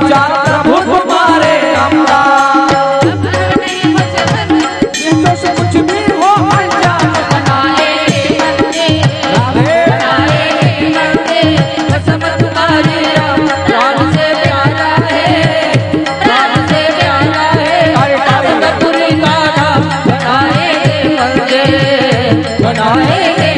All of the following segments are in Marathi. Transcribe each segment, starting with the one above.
चार प्रभु तुम्हारे अवतार कुछ भी हो अनजान बनाए राधे कसम तुम्हारी प्राण से प्यारा है प्राण से प्यारा है अवधपुरी का नाम बनाएंगे मंदिर बनाएंगे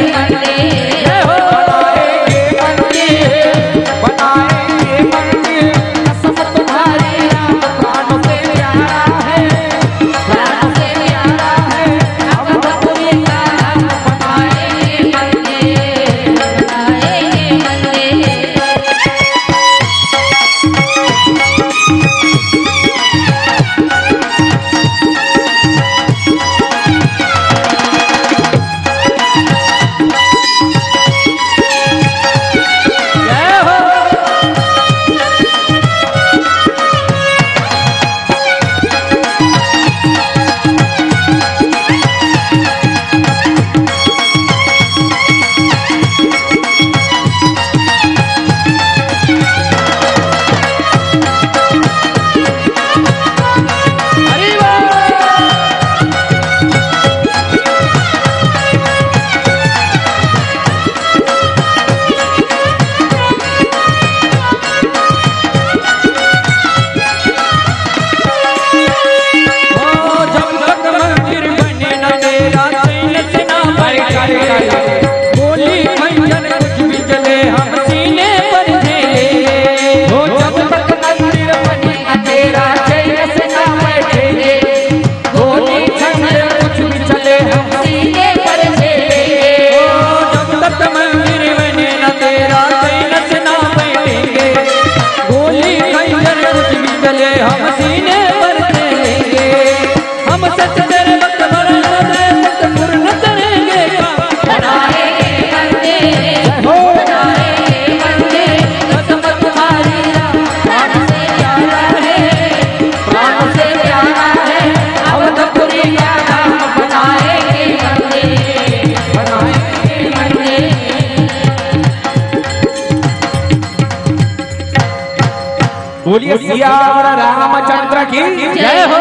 बोलिए सियावर रामचंद्र की जय हो।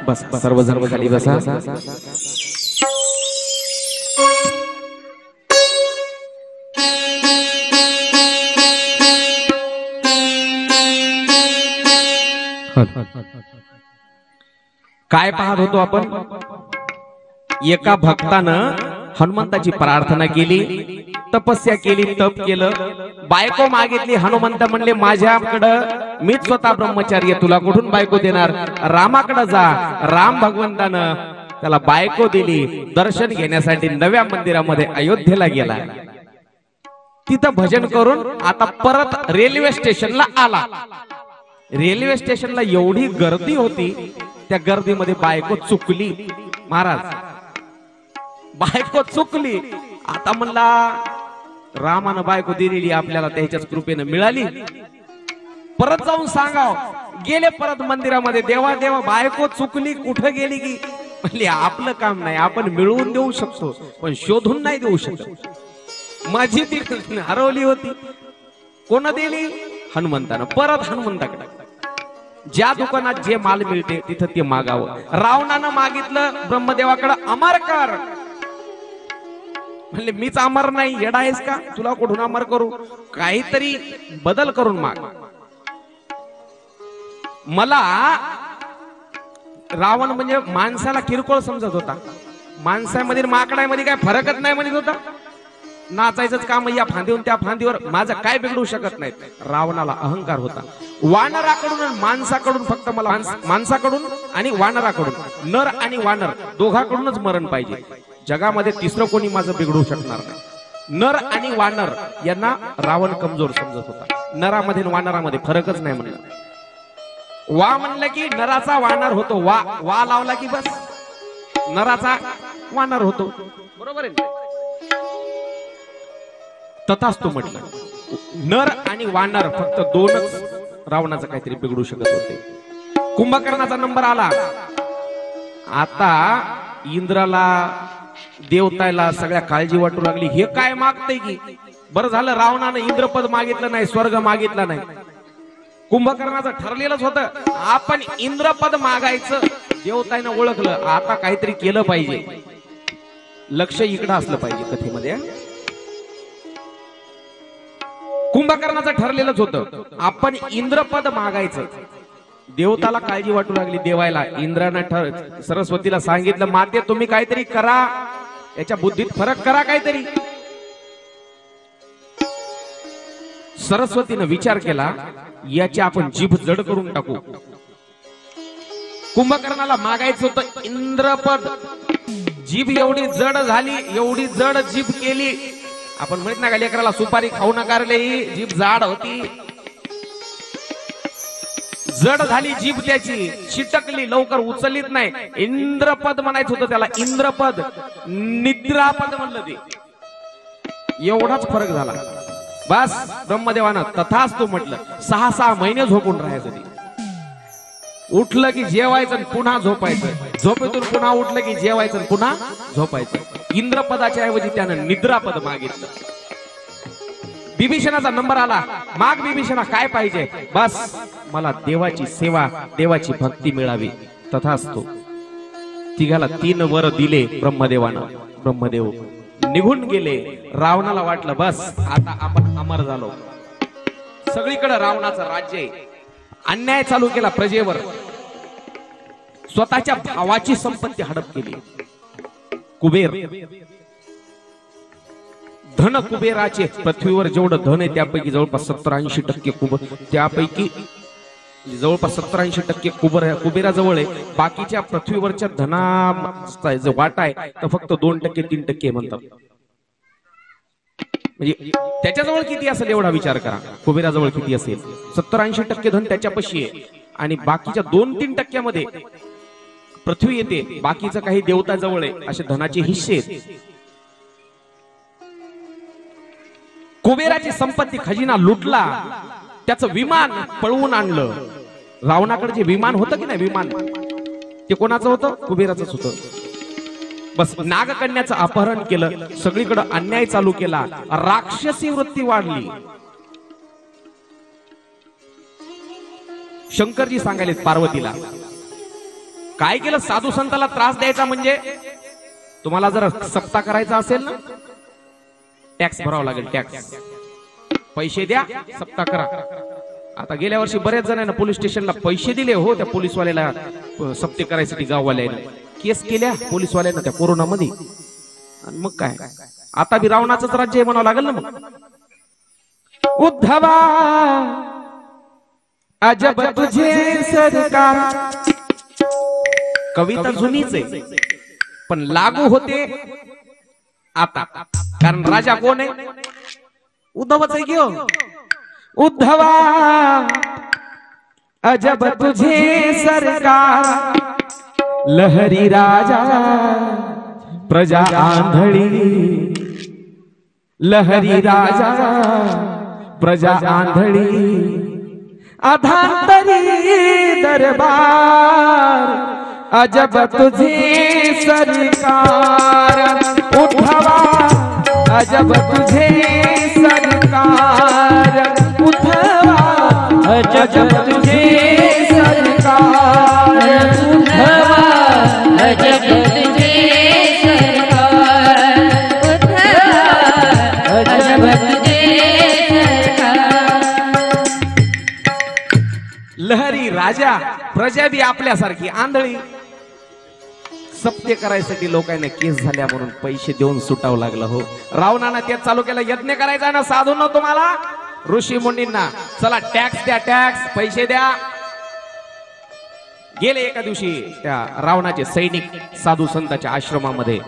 बस सर्वजण खाली बसा। काय पाहत होतो आपण? एका भक्तानं हनुमंताची प्रार्थना केली, तपस्या केली, तप केलं, बायको मागितली. हनुमंत म्हणले माझ्याकडं मीच स्वतः ब्रह्मचारी, तुला कुठून बायको देणार? रामाकडे जा. राम भगवंतानं त्याला बायको दिली. दर्शन घेण्यासाठी नव्या मंदिरामध्ये अयोध्येला गेला. तिथं भजन करून आता परत रेल्वे स्टेशनला आला. रेल्वे स्टेशनला एवढी गर्दी होती, त्या गर्दीमध्ये बायको चुकली. महाराज बायको चुकली. आता म्हणला रामानं बायको दिलेली आपल्याला त्याच्याच कृपेने मिळाली, परत जाऊन सांगाव. गेले परत मंदिरामध्ये, देवा देवा बायको चुकली, कुठं गेली की? म्हणले आपलं काम नाही, आपण मिळवून देऊ शकतो पण शोधून नाही देऊ शकत. माझी ती हरवली होती, कोण दिली? हनुमंतानं. परत हनुमंताकडे ज्या दुकानात जे माल मिळते तिथं ते मागावं. रावणानं मागितलं ब्रह्मदेवाकडे अमर कर. म्हणले मीच अमर नाही, येडा आहेस का? तुला कुठून अमर करू? काहीतरी बदल करून माग. मला रावण म्हणजे माणसाला किरकोळ समजत होता. माणसामध्ये माकडामध्ये काय फरकच नाही म्हणत होता. नाचायचंच काम या फांदीवर त्या फांदीवर, माझं काय बिघडू शकत नाही. रावणाला अहंकार होता. वानराकडून आणि माणसाकडून, फक्त मला माणसाकडून आणि वानराकडून, नर आणि वानर दोघांकडूनच मरण पाहिजे. जगामध्ये तिसरं कोणी माझं बिघडू शकणार नाही. नर आणि वानर यांना रावण कमजोर समजत होता. नरामध्ये वानरामध्ये फरकच नाही म्हणलं. वा म्हणलं की नराचा वानर होतो. वा लावला की बस नराचा वानर होतो. बरोबर आहे? तथास्तु म्हटलं. नर आणि वानर फक्त दोनच रावणाचं काहीतरी बिघडू शकत होते. कुंभकर्णाचा नंबर आला. आता इंद्राला देवताला सगळ्या काळजी वाटू लागली. हे काय मागतय की? बरं झालं रावणानं इंद्रपद मागितलं नाही, स्वर्ग मागितला नाही. कुंभकर्णाचं ठरलेलंच होतं आपण इंद्रपद मागायचं. देवतानं ओळखलं आता काहीतरी केलं पाहिजे. लक्ष इकडं असलं पाहिजे कथेमध्ये. कुंभकर्णाचं ठरलेलंच होतं आपण इंद्रपद मागायचं. देवताला काळजी वाटू लागली देवायला. इंद्रानं सरस्वतीला सांगितलं माते तुम्ही काहीतरी करा, याच्या बुद्धीत फरक करा काहीतरी. सरस्वतीनं विचार केला याची आपण जीभ जड करून टाकू. कुंभकर्णाला मागायचं होतं इंद्रपद. जीभ एवढी जड झाली, एवढी जड जीभ केली. आपण म्हणत ना का लेकराला सुपारी खाऊ नकारले, ही जीभ जाड होती. जड झाली जीभ त्याची, चिटकली, लवकर उचललीत नाही. इंद्रपद म्हणायचं होतं त्याला, इंद्रपद. निद्रापद म्हणलं ते. एवढाच फरक झाला. बस ब्रह्मदेवानं तथास्तु म्हटलं. 6 महिने झोपून राहायचं ते. उठलं की जेवायचं आणि पुन्हा झोपायचं, झोपेतून पुन्हा उठलं की जेवायचं आणि पुन्हा झोपायचं. इंद्रपदाच्या ऐवजी त्यानं निद्रापद मागितलं. विभीषणाचा नंबर आला. माग विभीषणा काय पाहिजे? बस मला देवाची सेवा, देवाची भक्ती मिळावी. तथास्तु. तिघाला 3 वर दिले ब्रह्मदेवानं. ब्रह्मदेव निघून गेले. रावणाला वाटलं बस आता आपण अमर झालो. सगळीकडे रावणाचं राज्य आहे. अन्याय चालू केला प्रजेवर. स्वतःच्या भावाची संपत्ती हडप केली. कुबेर, धन कुबेराचे पृथ्वीवर जेवढं धन आहे त्यापैकी जवळपास 70-80% कुबेर, त्यापैकी जवळपास 70-80% कुबेराजवळ आहे. बाकीच्या पृथ्वीवरच्या धनाचा जो वाटा आहे तर फक्त 2%-3% म्हणतात. म्हणजे त्याच्याजवळ किती असेल एवढा विचार करा. कुबेराजवळ किती असेल? 70-80% धन त्याच्यापाशी आहे. आणि बाकीच्या 2-3% पृथ्वी येते. बाकीचं काही देवताजवळ आहे. असे धनाचे हिस्से आहेत. कुबेराची संपत्ती खजिना लुटला. त्याचं विमान पळवून आणलं. रावणाकडे जे विमान होतं की नाही, विमान ते कोणाचं होतं? कुबेराचंच होतं. बस नागकन्याचं अपहरण केलं. सगळीकडे अन्याय चालू केला. राक्षसी वृत्ती वाढली. शंकरजी सांगायले पार्वतीला काय केलं? साधू संताला त्रास द्यायचा म्हणजे तुम्हाला जर सप्ताह करायचा असेल ना, टॅक्स भरावा लागेल. टॅक्स पैसे द्या, सप्ताह करा. आता गेल्या वर्षी बऱ्याच जणांना पोलीस स्टेशनला पैसे दिले हो त्या पोलीसवाल्याला सप्ते करायसाठी. गाववाल्याने केस केल्या पोलीसवाल्यांना त्या कोरोनामध्ये. आणि मग काय, आता बी रावणाचंच राज्य आहे म्हणावं लागेल ना मग. उद्धवा अजब तुझे सरकार. कविता जुनीच आहे पण लागू होते आता. कारण राजा कोण आहे? उद्धवच आहे की हो. उद्धवा अजब तुझे सरकार. लहरी राजा प्रजा आंधळी. लहरी राजा प्रजा आंधळी. अधांतरी दरबार. अजब तुझे सरकार. उद्धवा अजब तुझे सरकार. उद्धवा अजब तुझे सरकार. उद्धवा अजब तुझे सरकार. उद्धवा अजब तुझे सरकार. लहरी राजा, प्रजा बी आपल्यासारखी आंधळी. सप्ते करायसाठी लोकांना केस झाल्या म्हणून पैसे देऊन सुटावं लागलं हो. रावणानं तेच चालू केलं. यज्ञ करायचा ना साधूंना, तुम्हाला ऋषी मुनींना, चला टॅक्स द्या, टॅक्स पैसे द्या. गेले एका दिवशी त्या रावणाचे सैनिक साधू संतांच्या आश्रमामध्ये.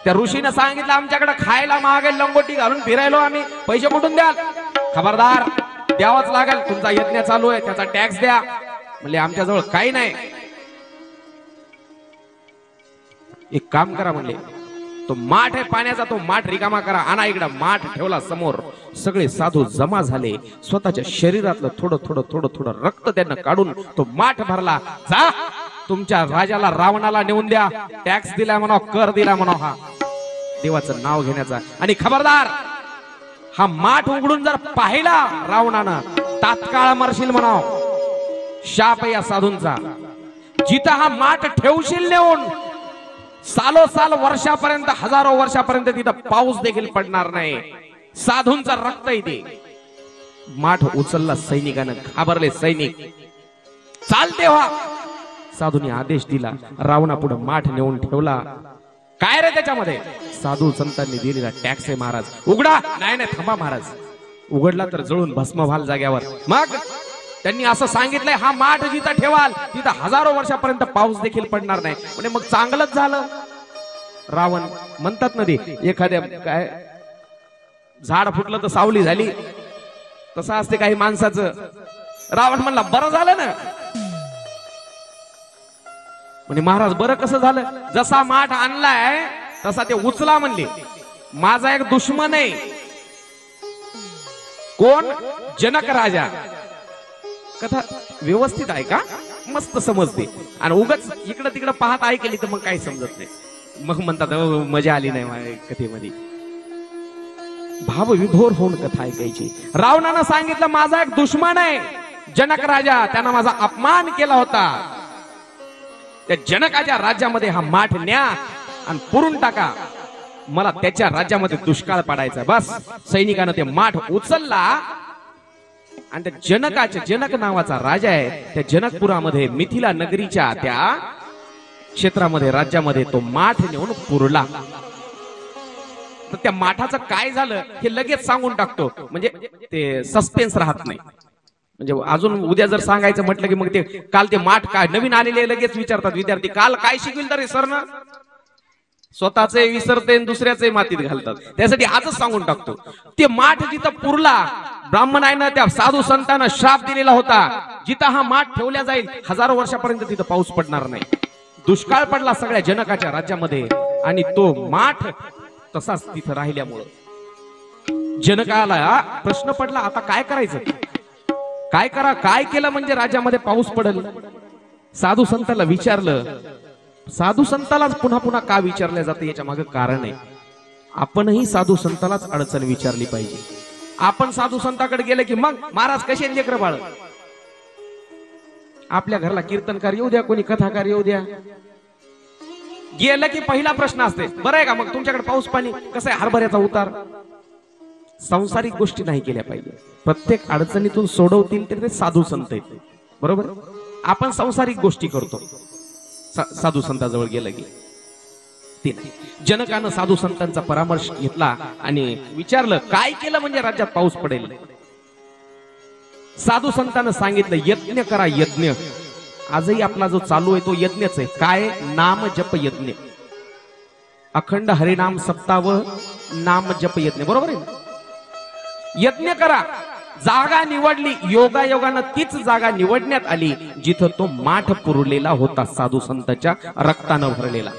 त्या ऋषीनं सांगितलं आमच्याकडे खायला महागाई लंगोटी घालून फिरायलो आम्ही, पैसे कुठून द्याल? खबरदार द्यावाच लागेल, तुमचा यज्ञ चालू आहे त्याचा टॅक्स द्या. म्हणजे आमच्याजवळ काही नाही. एक काम करा म्हणले, तो माठ आहे पाण्याचा, तो माठ रिकामा करा, आणा इकडं. माठ ठेवला समोर. सगळे साधू जमा झाले. स्वतःच्या शरीरातलं थोडं थोडं थोडं थोडं रक्त त्यांना काढून तो माठ भरला. जा तुमच्या राजाला रावणाला नेऊन द्या. टॅक्स दिला म्हणा, कर दिला म्हणा, हा देवाचं नाव घेण्याचा. आणि खबरदार हा माठ उघडून जर पाहिला रावणानं तात्काळ मरशील म्हणाव. शाप या साधूंचा. जिथं हा माठ ठेवशील नेऊन सालोसाल वर्षापर्यंत, हजारो वर्षापर्यंत तिथं पाऊस देखील पडणार नाही. साधूंचा रक्त इथे. माठ उचलला सैनिकानं, घाबरले सैनिक. चालते व्हा. साधूंनी आदेश दिला. रावणापुढे माठ नेऊन ठेवला. काय रे त्याच्यामध्ये? साधू संतांनी दिलेला टॅक्स आहे महाराज. उघडा. नाही नाही थांबा महाराज. उघडला तर जळून भस्म व्हाल जाग्यावर. मग त्यांनी असं सांगितलंय, हा माठ जिथं ठेवाल तिथं हजारो वर्षापर्यंत पाऊस देखील पडणार नाही. म्हणजे मग चांगलंच झालं. रावण म्हणतात ना ते एखाद्या काय झाड फुटलं तर सावली झाली, तसं असते काही माणसाचं. रावण म्हणला बरं झालं ना. म्हणजे महाराज बरं कसं झालं? जसा माठ आणलाय तसा ते उचला म्हणले. माझा एक दुश्मन आहे. कोण? जनक राजा. कथा व्यवस्थित आहे का? मस्त समजते. आणि उगाच इकडं तिकडं पाहत ऐकली तर मग काही समजत नाही. मग म्हणतात मजा आली नाही माझ्या कथेमध्ये. भावविभोर होऊन कथा ऐकायची. रावणानं सांगितलं माझा एक दुश्मन आहे जनक राजा, त्यानं माझा अपमान केला होता. त्या जनकाच्या राज्यामध्ये हा माठ न्या आणि पुरून टाका. मला त्याच्या राज्यामध्ये दुष्काळ पडायचा. बस सैनिकानं ते माठ उचलला आणि त्या जनकाच्या, जनक नावाचा राजा आहे, त्या जनकपुरामध्ये मिथिला नगरीच्या त्या क्षेत्रामध्ये, राज्यामध्ये तो माठ नेऊन पुरला. तर त्या माठाचं काय झालं हे लगेच सांगून टाकतो, म्हणजे ते सस्पेन्स राहत नाही. म्हणजे अजून उद्या जर सांगायचं म्हटलं की मग ते काल ते माठ काय नवीन आलेले लगेच विचारतात विद्यार्थी, काल काय शिकविल तरी सर ना, स्वतःचे विसरते दुसऱ्याचे मातीत घालतात. त्यासाठी आजच सांगून टाकतो. ते माठ जिथं पुरला, ब्राह्मणानं त्या साधू संतांना श्राप दिलेला होता, जिथं हा माठ ठेवला जाईल हजारो वर्षापर्यंत तिथं पाऊस पडणार नाही. दुष्काळ पडला सगळ्या जनकाच्या राज्यामध्ये आणि तो माठ तसाच तिथं राहिल्यामुळं जनकाला प्रश्न पडला, आता काय करायचं? काय करा, काय केलं म्हणजे राज्यामध्ये पाऊस पडेल? साधू संतांना विचारलं. साधू संतालाच पुन्हा पुन्हा का विचारल्या जाते याच्या मागे कारण आहे. आपणही साधू संतालाच अडचण विचारली पाहिजे. आपण साधू संताकडे गेले की मग महाराज कसे लेकर बाळ, आपल्या घरला कीर्तनकार येऊ द्या, कोणी कथाकार येऊ द्या, गेलं की पहिला प्रश्न असते बरं आहे का, मग तुमच्याकडे पाऊस पाणी कसं आहे, हरभऱ्याचा उतार. सांसारिक गोष्टी नाही केल्या पाहिजे. प्रत्येक अडचणीतून सोडवतील तर ते साधू संत आहेत. बरोबर. आपण सांसारिक गोष्टी करतो. साधू संताजवळ गेलं की ते नाही. जनकानं साधू संतांचा परामर्श घेतला आणि विचारलं काय केलं म्हणजे राज्यात पाऊस पडेल. साधू संतांना सांगितलं यज्ञ करा, यज्ञ. आजही आपला जो चालू आहे तो यज्ञच आहे. काय? नाम जप यज्ञ. अखंड हरिनाम सप्ताह नाम जप यज्ञ. बरोबर आहे. यज्ञ करा. जागा निवडली, योगायोगानं तीच जागा निवडण्यात आली जिथं तो माठ पुरलेला होता, साधू संतांच्या रक्तानं भरलेला.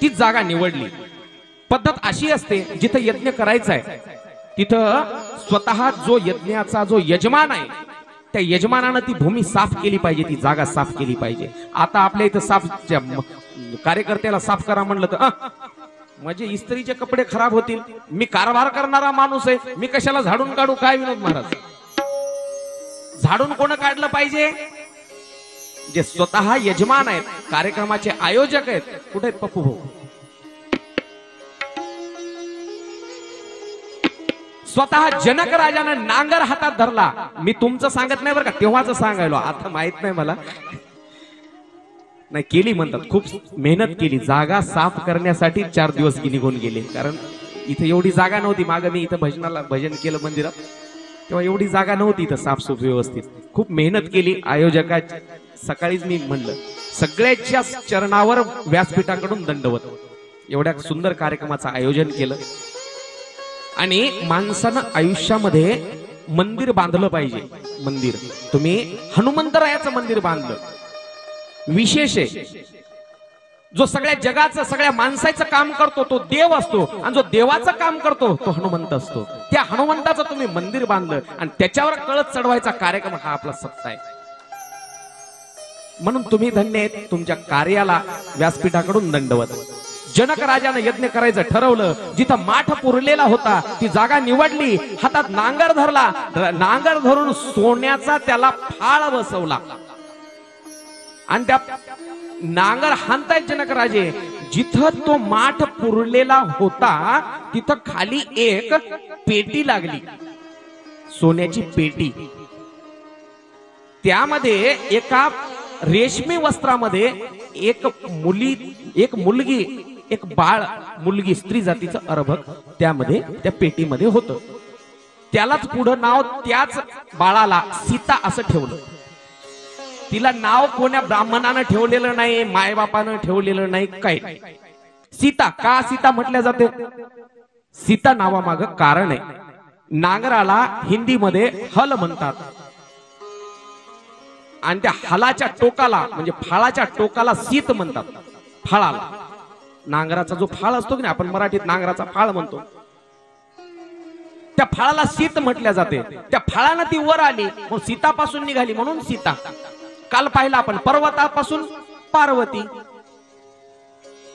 तीच जागा निवडली. पद्धत अशी असते जिथं यज्ञ करायचा आहे तिथं स्वतः जो यज्ञाचा जो यजमान आहे त्या यजमानानं ती भूमी साफ केली पाहिजे, ती जागा साफ केली पाहिजे. आता आपल्या इथं साफ कार्यकर्त्याला साफ करा म्हणलं तर म्हणजे इस्त्रीचे कपडे खराब होतील, मी कारभार करणारा माणूस आहे, मी कशाला झाडून काढू? काय विनोद महाराज, झाडून कोण काढलं पाहिजे? जे स्वतः यजमान आहेत, कार्यक्रमाचे आयोजक आहेत. कुठे आहेत पप्पू भाऊ? स्वतः जनक राजानं नांगर हातात धरला. मी तुमचं सांगत नाही बरं का, तेव्हाच सांगायलो, आता माहित नाही मला. नाही केली म्हणतात, खूप मेहनत केली. जागा साफ करण्यासाठी 4 दिवस निघून गेले, कारण इथे एवढी जागा नव्हती. मागं मी इथं भजन केलं मंदिरात, तेव्हा एवढी जागा नव्हती इथं साफसूफ व्यवस्थित. खूप मेहनत केली आयोजका. सकाळीच मी म्हणलं सगळ्याच्या चरणावर व्यासपीठाकडून दंडवत. एवढ्या सुंदर कार्यक्रमाचं आयोजन केलं. आणि माणसानं आयुष्यामध्ये मंदिर बांधलं पाहिजे. मंदिर तुम्ही हनुमंतरायाचं मंदिर बांधलं, विशेष आहे. जो सगळ्या जगाचं, सगळ्या माणसाचं काम करतो तो देव असतो, आणि जो देवाचं काम करतो तो हनुमंत असतो. त्या हनुमंताचं तुम्ही मंदिर बांधलं आणि त्याच्यावर कळस चढवायचा कार्यक्रम हा आपला सत्ता आहे. म्हणून तुम्ही धन्य आहेत, तुमच्या कार्याला व्यासपीठाकडून दंडवत. जनक राजानं यज्ञ करायचं ठरवलं, जिथं माठ पुरलेला होता ती जागा निवडली, हातात नांगर धरला, नांगर धरून सोन्याचा त्याला फाळ बसवला आणि त्या नांगर हाणतायत जनक राजे. जिथं तो माठ पुरलेला होता तिथं खाली एक पेटी लागली, सोन्याची पेटी. त्यामध्ये एका रेशमी वस्त्रामध्ये एक मुलगी, एक बाळ, मुलगी, स्त्री जातीचं अर्भक त्यामध्ये त्या पेटीमध्ये होतं. त्यालाच पुढं नाव त्याच बाळाला सीता असं ठेवलं. तिला नाव कोण्या ब्राह्मणानं ठेवलेलं नाही, मायबापानं ठेवलेलं नाही, काही नाही. सीता का सीता म्हटल्या जाते? सीता नावामागं कारण आहे. नांगराला हिंदीमध्ये हल म्हणतात आणि त्या हलाच्या टोकाला म्हणजे फाळाच्या टोकाला सीत म्हणतात. फाळाला, नांगराचा जो फाळ असतो की नाही, आपण मराठीत नांगराचा फाळ म्हणतो, त्या फाळाला सीत म्हटल्या जाते. त्या फाळानं ती वर आली म्हणून सीतापासून निघाली म्हणून सीता. काल पाहिलं आपण पर्वतापासून पार्वती.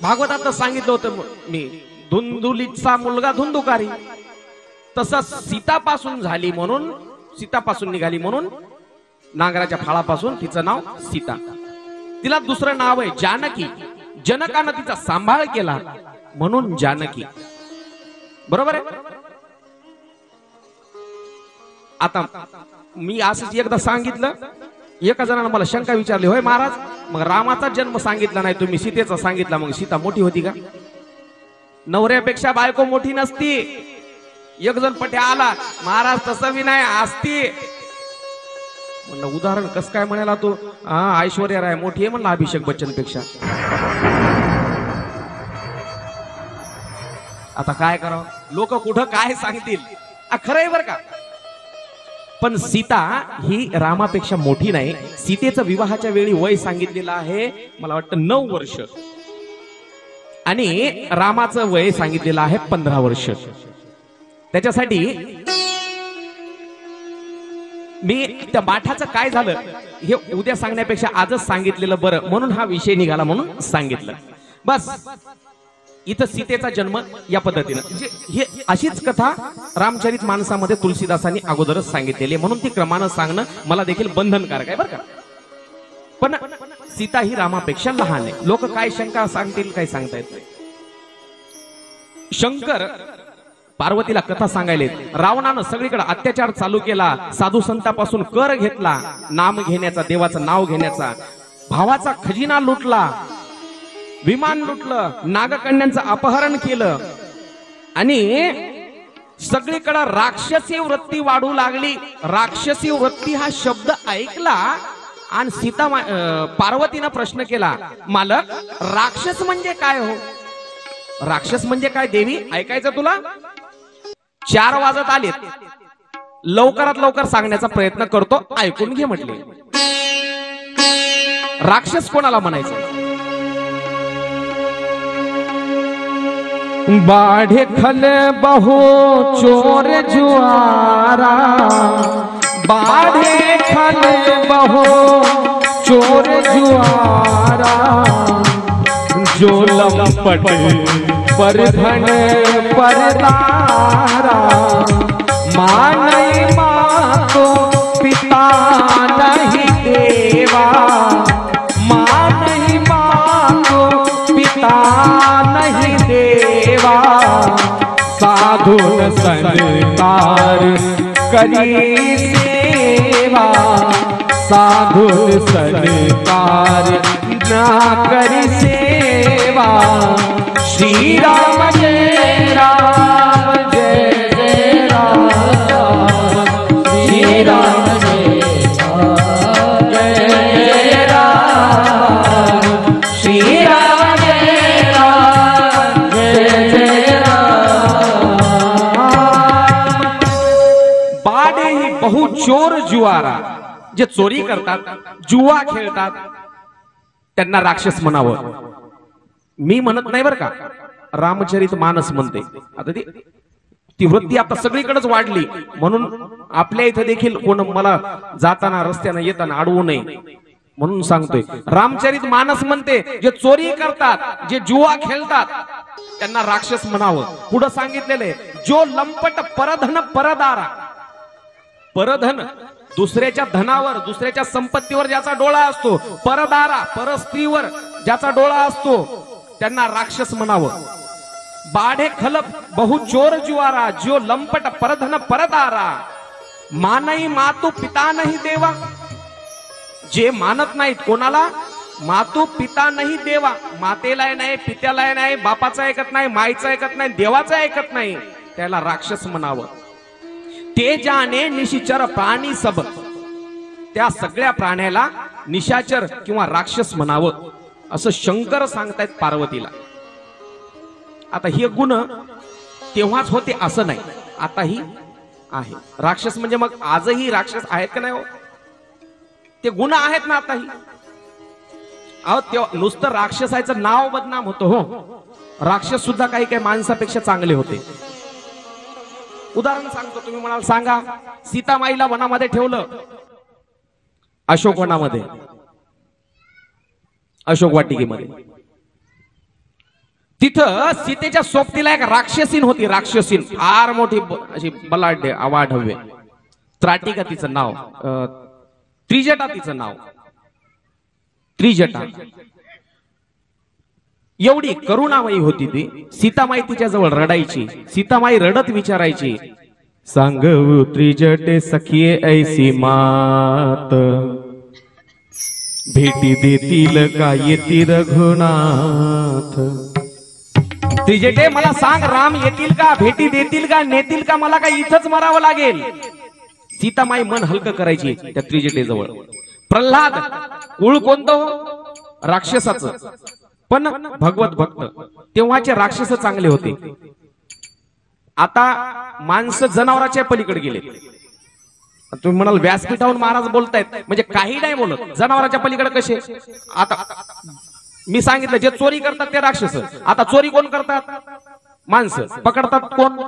भागवतात सांगितलं होतं मी, धुंदुलीचा मुलगा धुंदुकारी. तसं सीतापासून झाली म्हणून, सीतापासून निघाली म्हणून नांगराच्या फाळापासून तिचं नाव सीता. तिला दुसरं नाव आहे जानकी. जनकानं तिचा सांभाळ केला म्हणून जानकी. बरोबर आहे. आता मी असंच एकदा सांगितलं, एका जणांना मला शंका विचारली, होय महाराज मग रामाचा जन्म सांगितला नाही तुम्ही, सीतेचा सांगितला, मग सीता मोठी होती का? नवऱ्यापेक्षा बायको मोठी नसती. एक जण पटे आला, महाराज तसं बी नाही असती. म्हणलं उदाहरण कस काय म्हणाला तो? ऐश्वर्या राय मोठी आहे म्हणलं अभिषेक बच्चन पेक्षा. आता काय करावं, लोक कुठं काय सांगतील. खरंय बर का, पण सीता ही रामापेक्षा मोठी नाही. सीतेचं विवाहाच्या वेळी वय सांगितलेलं आहे मला वाटतं 9 वर्ष आणि रामाचं वय सांगितलेलं आहे 15 वर्ष. त्याच्यासाठी मी त्या माठाचं काय झालं हे उद्या सांगण्यापेक्षा आजच सांगितलेलं बरं, म्हणून हा विषय निघाला म्हणून सांगितलं. बस इथं सीतेचा जन्म या पद्धतीनं, म्हणजे हे अशीच कथा रामचरित मानसामध्ये तुलसीदासांनी अगोदरच सांगितलेली, म्हणून ती क्रमानं सांगणं मला देखील बंधनकारक आहे बरं का. पण सीता ही रामापेक्षा लहान आहे. लोक काय शंका सांगतील, काय सांगता येत नाही. शंकर पार्वतीला कथा सांगायले, रावणानं सगळीकडे अत्याचार चालू केला, साधू संतापासून कर घेतला, नाम घेण्याचा, देवाचं नाव घेण्याचा, भावाचा खजिना लुटला, विमान लुटलं, नागकन्यांचं अपहरण केलं आणि सगळीकडे राक्षसी वृत्ती वाढू लागली. राक्षसी वृत्ती हा शब्द ऐकला आणि सीता पार्वतीनं प्रश्न केला, मालक राक्षस म्हणजे काय हो? राक्षस म्हणजे काय देवी, ऐकायचं तुला? 4 वाजत आलेत, लवकरात लवकर सांगण्याचा प्रयत्न करतो, ऐकून घे म्हटले. राक्षस कोणाला म्हणायचं? बाढ़े खल बहु चोर जुआरा, बाढ़े खल बहु चोर जुआरा, जो लंपट पर धन परदारा, माँ नहीं माँ तो पिता नहीं देवा, माँ नहीं माँ तो पिता नहीं देवा, साधुन संतार करी सेवा, साधुन संतार ना करी सेवा, श्री राम जय राम जय जय राम, श्री राम जय जय राम, श्री राम जय राम जय जय राम. बाडे ही बहु चोर जुआरा, जे चोरी करतात, जुवा खेळतात, त्यांना राक्षस म्हणावं. मी म्हणत नाही बर का, रामचरित मानस म्हणते. आता ती वृत्ती आता सगळीकडेच वाढली, म्हणून आपल्या इथं देखील कोण मला जाताना रस्त्यानं येताना अडवू नये. म्हणून सांगतोय रामचरित मानस म्हणते जे चोरी करतात, जे जुआ खेळतात त्यांना राक्षस म्हणावं. पुढे सांगितलेले जो लंपट परधन परदारा, परधन दुसऱ्याच्या धनावर, दुसऱ्याच्या संपत्तीवर ज्याचा डोळा असतो, परदारा परस्त्रीवर ज्याचा डोळा असतो त्यांना राक्षस म्हणावं. बाढे खलप बहु चोर जुआरा, जो लंपट परधन परदारा, मानई मातू पिता नाही देवा. जे मानत नाहीत कोणाला, मातू पिता नाही देवा, मातेला नाही, पित्याला नाही, बापाचं ऐकत नाही, माईचं ऐकत नाही, देवाचं ऐकत नाही, त्याला राक्षस म्हणावं. ते जाणे निशिचर प्राणी सब, त्या सगळ्या प्राण्याला निशाचर किंवा राक्षस म्हणावं असं शंकर सांगतायत पार्वतीला. आता हे गुण तेव्हाच होते असं नाही, आताही आहे. राक्षस म्हणजे मग आजही राक्षस आहेत का नाही हो? ते गुण आहेत ना आताही. अहो तेव्हा नुसतं राक्षसाचं नाव बदनाम होतं हो, राक्षस सुद्धा काही काही माणसापेक्षा चांगले होते. उदाहरण सांगतो, तुम्ही म्हणाल सांगा. सीतामाईला वनामध्ये ठेवलं, अशोक वनामध्ये, अशोक वाटिकेमध्ये. तिथं सीतेच्या सोबतीला एक राक्षसीन होती, राक्षसीन फार मोठी अशी बलाढ्य अवाढव्य. त्राटिका तिचं नाव, त्रिजटा तिचं नाव, त्रिजटा. एवढी करुणामयी होती ती. सीतामाई तिच्या जवळ रडायची. सीतामाई रडत विचारायची, सांगव त्रिजटे सखिये ऐसी मात, भेटी देतील का येती रघुनाथ. त्रिजटे मला सांग, राम येतील का, भेटी देतील का, नेतील का, मला काय इथंच मरावं लागेल. सीतामाई मन हलकं करायची त्या त्रिजटे जवळ. प्रल्हाद कुळ कोणतं, राक्षसाचं, पण भगवत भक्त. तेव्हाचे राक्षस चांगले होते. आता माणसं जनावराच्या पलीकडे गेले. तुम्ही म्हणाल व्यासपीठावरून महाराज बोलतायत म्हणजे काही नाही बोलत, जनावराच्या पलीकडे कसे. आता मी सांगितलं जे चोरी करतात ते राक्षस. आता चोरी कोण करतात, माणसं. पकडतात कोण,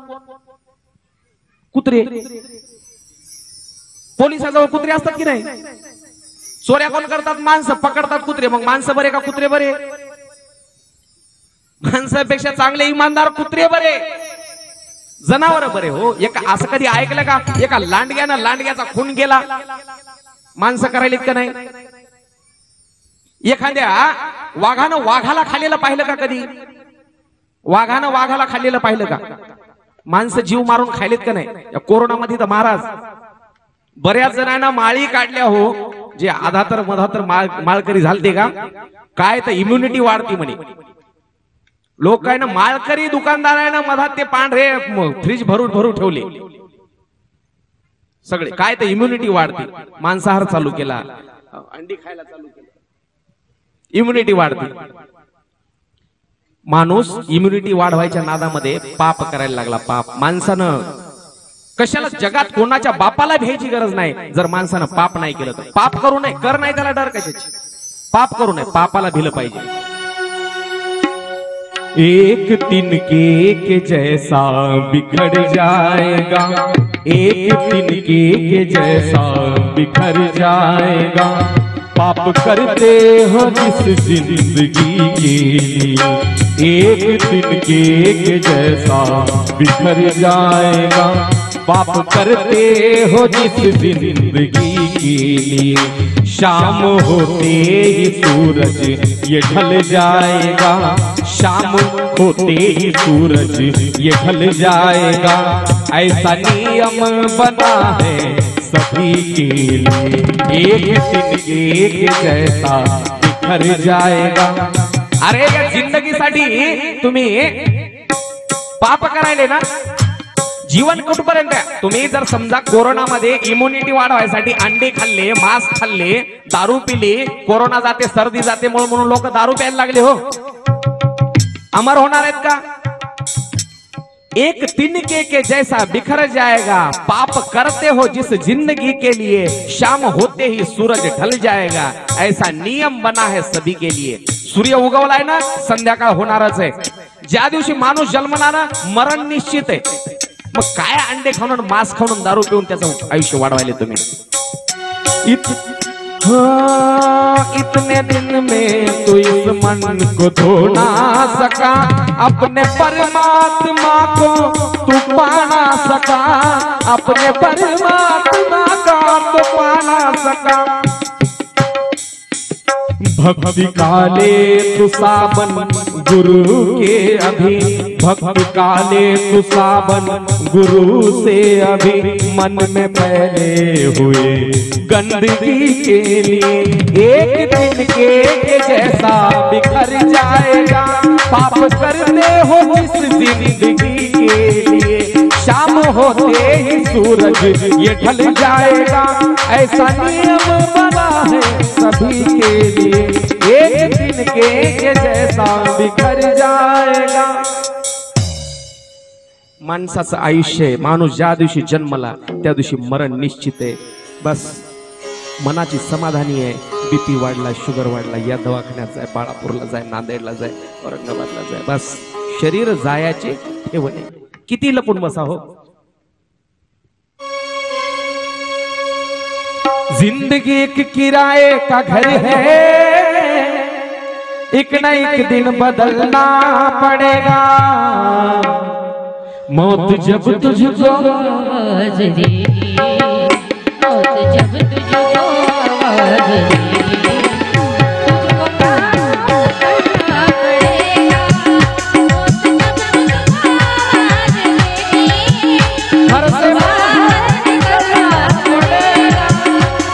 कुत्रे. पोलिसाजवळ कुत्रे असतात की नाही. चोऱ्या कोण करतात, माणसं. पकडतात कुत्रे. मग माणसं बरे का कुत्रे बरे? माणसापेक्षा चांगले इमानदार कुत्रे बरे, जनावर बरे हो. असं कधी ऐकलं का एका लांडग्यानं लांडग्याचा खून केला? माणसं करायला का नाही? एखाद्या वाघानं वाघाला खाल्लेलं पाहिलं का कधी? वाघानं वाघाला खाल्लेलं पाहिलं का? माणसं जीव मारून खायलेत का नाही? या कोरोनामध्ये तर महाराज बऱ्याच जणांना माळी काढल्या हो, जे आधातर मधातर माळकरी झालते का काय, तर इम्युनिटी वाढती म्हणे. लोक काय ना माळकरी दुकानदारांना मधात ते पांढरे फ्रीज भरून भरून ठेवले सगळे. काय तर इम्युनिटी वाढते. मांसाहार चालू केला, अंडी खायला चालू केलं, इम्युनिटी वाढते. माणूस इम्युनिटी वाढवायच्या नादामध्ये पाप करायला लागला. पाप माणसानं कशाला, जगात कोणाच्या बापाला भ्यायची गरज नाही. जर माणसानं पाप नाही केलं तर. पाप करू नये, कर नाही त्याला डर कशाची. पाप करू नये, पापाला भिलं पाहिजे. एक तिनके के जैसा बिखर जाएगा, एक तिनके के जैसा बिखर जाएगा, पाप करते हो जिस जिंदगी के लिए, एक तिनके के जैसा बिखर जाएगा, पाप करते हो जिस जिंदगी के लिए, शाम होते ही सूरज ये ढल जाएगा, शाम होते ही सूरज ये ढल जाएगा, ऐसा नियम बना है सभी के लिए, एक तिनके के जैसा बिखर जाएगा. अरे या जिंदगीसाठी तुम्ही पाप करायले ना, जीवन कुठपर्यंत. तुम्ही जर समजा कोरोनामध्ये इम्युनिटी वाढवायसाठी अंडे खाल्ले, मांस खाल्ले, दारू पिली, कोरोना जाते, सर्दी जाते म्हणून लोक दारू प्यायला लागले हो, अमर होणार आहेत का? एक तिनके के जैसा बिखर जाएगा, पाप करते हो जिस जिंदगी के लिए, शाम होते ही सूरज ढल जाएगा, ऐसा नियम बना है सभी के लिए. सूर्य उगवलाय ना, संध्याकाळ होणारच आहे. ज्या दिवशी माणूस जन्मणार ना, मरण निश्चित आहे. मग काय अंडे खाऊन, मांस खाऊन, दारू पिऊन त्याचं आयुष्य वाढवायले तुम्ही. हाँ, इतने दिन में तो इस मन को धो ना सका, अपने परमात्मा को तू पा ना सका, अपने परमात्मा का तो पा ना सका। भक्ति काले तू सावन गुरु के अभी, भक्ति काले तू सावन गुरु से अभी, मन में पहले हुए गंदगी के लिए एक दिन के जैसा बिखर जाएगा। पाप करते हो इस जिंदगी के लिए, शाम होते ही सूरज ये ढल जाएगा। ऐसा नियम बना है सभी के लिए, एक दिन के जैसा बिखर जाएगा। माणसाचं आयुष्य, माणूस ज्या दिवशी जन्मला त्या दिवशी मरण निश्चित आहे। बस मनाची समाधानी आहे। बीपी वाढला, शुगर वाढला, या दवाखान्यात जाय, बाळापूरला जाय, नांदेडला जाय, औरंगाबादला जाय, बस शरीर जायाचे ठेवणे। किती लपून बसा हो। जिंदगी एक किराए का घर है, एक न एक दिन बदलना पड़ेगा। मौत जब तुझको आवाज देगी, मौत जब तुझको आवाज देगी, तुझको काम करना पड़ेगा। मौत जब तुझको आवाज देगी, घर से बाहर निकलना पड़ेगा,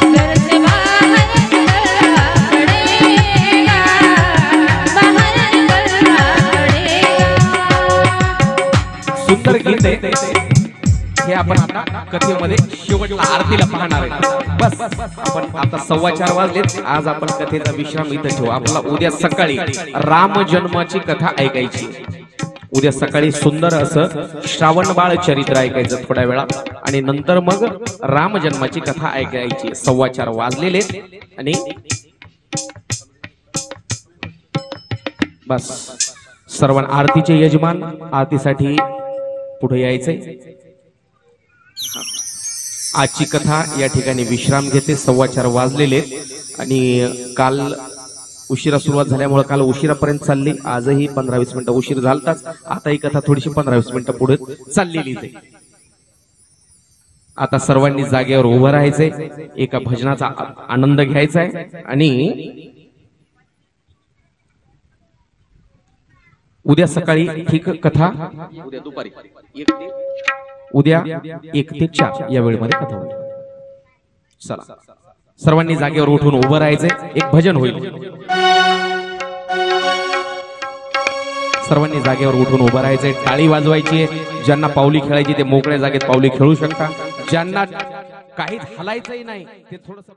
घर से बाहर निकलना पड़ेगा, बाहर निकलना पड़ेगा। सुंदर गीत आहे हे। आपण आता कथेमध्ये शेवटला आरतीला पाहणार आहे। बस आपण आता 4:15 वाजलेत। आज आपण कथेचा विश्राम इथं ठेवू। आपला उद्या सकाळी राम जन्माची कथा ऐकायची। उद्या सकाळी सुंदर असं श्रावण बाळ चरित्र ऐकायचं थोड्या वेळा, आणि नंतर मग राम जन्माची कथा ऐकायची। 4:15 वाजलेले आणि बस सर्व आरतीचे यजमान आरतीसाठी पुढे यायचंय। आजची कथा या ठिकाणी विश्राम घेते। 4:15 वाजलेले आणि काल उशिरा सुरुवात झाल्यामुळे काल उशिरापर्यंत चालली। आजही 15-20 मिनिटं उशीर झालताच। आता ही कथा थोडीशी 15-20 मिनिटं पुढे चाललेलीच आहे। आता सर्वांनी जागेवर उभं राहायचंय, एका भजनाचा आनंद घ्यायचा आहे आणि उद्या सकाळी ठीक कथा, उद्या दुपारी 1 ते 4 या वेळेमध्ये कथा होईल। चला सर्वांनी जागेवर उठून उभं राहायचंय, एक भजन होईल। सर्वांनी जागेवर उठून उभं राहायचंय, टाळी वाजवायची आहे। ज्यांना पावली खेळायची ते मोकळ्या जागेत पावली खेळू शकता, ज्यांना काहीच हलायचंही नाही ते थोडंसं